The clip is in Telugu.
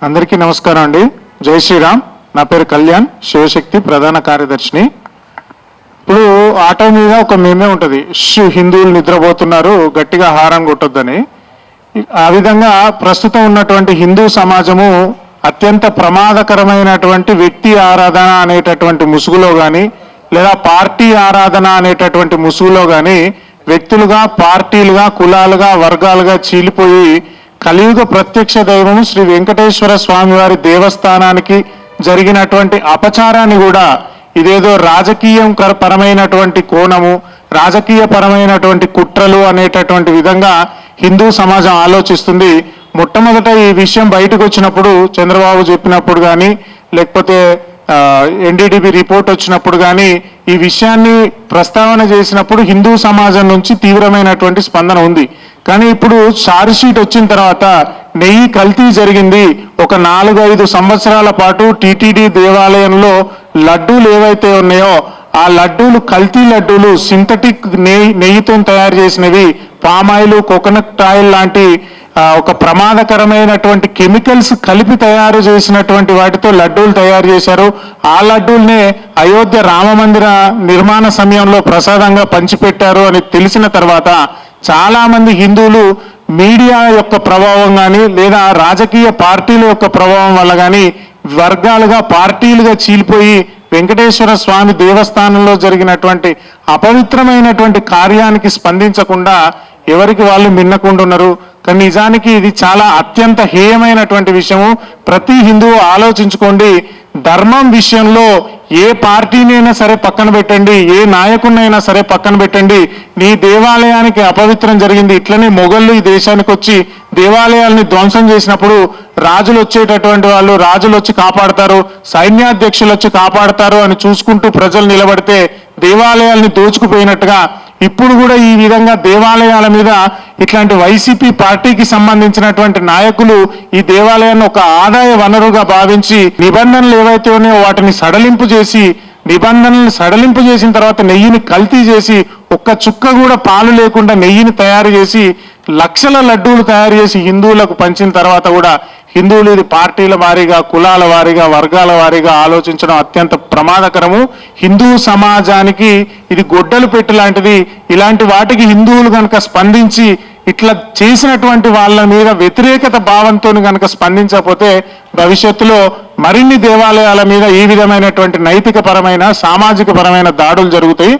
అందరికీ నమస్కారం అండి. జై శ్రీరామ్. నా పేరు కళ్యాణ్, శివశక్తి ప్రధాన కార్యదర్శిని. ఇప్పుడు ఆటో మీద ఒక మేమే ఉంటుంది, హిందువులు నిద్రపోతున్నారు గట్టిగా హారం కొట్టొద్దని. ఆ విధంగా ప్రస్తుతం ఉన్నటువంటి హిందూ సమాజము అత్యంత ప్రమాదకరమైనటువంటి వ్యక్తి ఆరాధన అనేటటువంటి ముసుగులో కానీ, లేదా పార్టీ ఆరాధన అనేటటువంటి ముసుగులో కానీ వ్యక్తులుగా, పార్టీలుగా, కులాలుగా, వర్గాలుగా చీలిపోయి కలియుగ ప్రత్యక్ష దైవము శ్రీ వెంకటేశ్వర స్వామి వారి దేవస్థానానికి జరిగినటువంటి అపచారాన్ని కూడా ఇదేదో రాజకీయం పరమైనటువంటి కోణము, రాజకీయ పరమైనటువంటి కుట్రలు అనేటటువంటి విధంగా హిందూ సమాజం ఆలోచిస్తుంది. మొట్టమొదట ఈ విషయం బయటకు వచ్చినప్పుడు, చంద్రబాబు చెప్పినప్పుడు కానీ, లేకపోతే ఎన్డీడీబీ రిపోర్ట్ వచ్చినప్పుడు కానీ ఈ విషయాన్ని ప్రస్తావన చేసినప్పుడు హిందూ సమాజం నుంచి తీవ్రమైనటువంటి స్పందన ఉంది. కానీ ఇప్పుడు ఛార్జ్ షీట్ వచ్చిన తర్వాత నెయ్యి కల్తీ జరిగింది, ఒక 4-5 సంవత్సరాల పాటు టీటీడీ దేవాలయంలో లడ్డూలు ఏవైతే ఉన్నాయో ఆ లడ్డూలు కల్తీ లడ్డూలు, సింథటిక్ నెయ్యితో తయారు చేసినవి, పామాయిల్, కోకోనట్ ఆయిల్ లాంటి ఒక ప్రమాదకరమైనటువంటి కెమికల్స్ కలిపి తయారు చేసినటువంటి వాటితో లడ్డూలు తయారు చేశారు. ఆ లడ్డూల్నే అయోధ్య రామ మందిర నిర్మాణ సమయంలో ప్రసాదంగా పంచిపెట్టారు అని తెలిసిన తర్వాత చాలా మంది హిందువులు మీడియా యొక్క ప్రభావం కానీ, లేదా రాజకీయ పార్టీల యొక్క ప్రభావం వల్ల కానీ వర్గాలుగా, పార్టీలుగా చీలిపోయి వెంకటేశ్వర స్వామి దేవస్థానంలో జరిగినటువంటి అపవిత్రమైనటువంటి కార్యానికి స్పందించకుండా ఎవరికి వాళ్ళు మిన్నకుంటున్నారు. కానీ నిజానికి ఇది చాలా అత్యంత హేయమైనటువంటి విషయము. ప్రతి హిందువు ఆలోచించుకోండి. ధర్మం విషయంలో ఏ పార్టీనైనా సరే పక్కన పెట్టండి, ఏ నాయకుడినైనా సరే పక్కన పెట్టండి. నీ దేవాలయానికి అపవిత్రం జరిగింది. ఇట్లనే మొఘళ్ళు ఈ దేశానికి వచ్చి దేవాలయాల్ని ధ్వంసం చేసినప్పుడు రాజులు వచ్చేటటువంటి వాళ్ళు, రాజులు వచ్చి కాపాడతారు, సైన్యాధ్యక్షులు వచ్చి కాపాడతారు అని చూసుకుంటూ ప్రజలు నిలబడితే దేవాలయాల్ని దోచుకుపోయినట్టుగా ఇప్పుడు కూడా ఈ విధంగా దేవాలయాల మీద ఇట్లాంటి వైసీపీ పార్టీకి సంబంధించినటువంటి నాయకులు ఈ దేవాలయాన్ని ఒక ఆదాయ వనరుగా భావించి నిబంధనలు ఏవైతే ఉన్నాయో వాటిని సడలింపు చేసి, నిబంధనలు సడలింపు చేసిన తర్వాత నెయ్యిని కల్తీ చేసి, ఒక్క చుక్క కూడా పాలు లేకుండా నెయ్యిని తయారు చేసి లక్షల లడ్డూలు తయారు చేసి హిందువులకు పంచిన తర్వాత కూడా హిందువులు ఇది పార్టీల వారీగా, కులాల వారీగా, వర్గాల వారీగా ఆలోచించడం అత్యంత ప్రమాదకరము. హిందూ సమాజానికి ఇది గొడ్డలు పెట్టు లాంటిది. ఇలాంటి వాటికి హిందువులు కనుక స్పందించి ఇట్లా చేసినటువంటి వాళ్ళ మీద వ్యతిరేకత భావంతో కనుక స్పందించకపోతే భవిష్యత్తులో మరిన్ని దేవాలయాల మీద ఈ విధమైనటువంటి నైతిక పరమైన, సామాజిక పరమైన దాడులు జరుగుతాయి.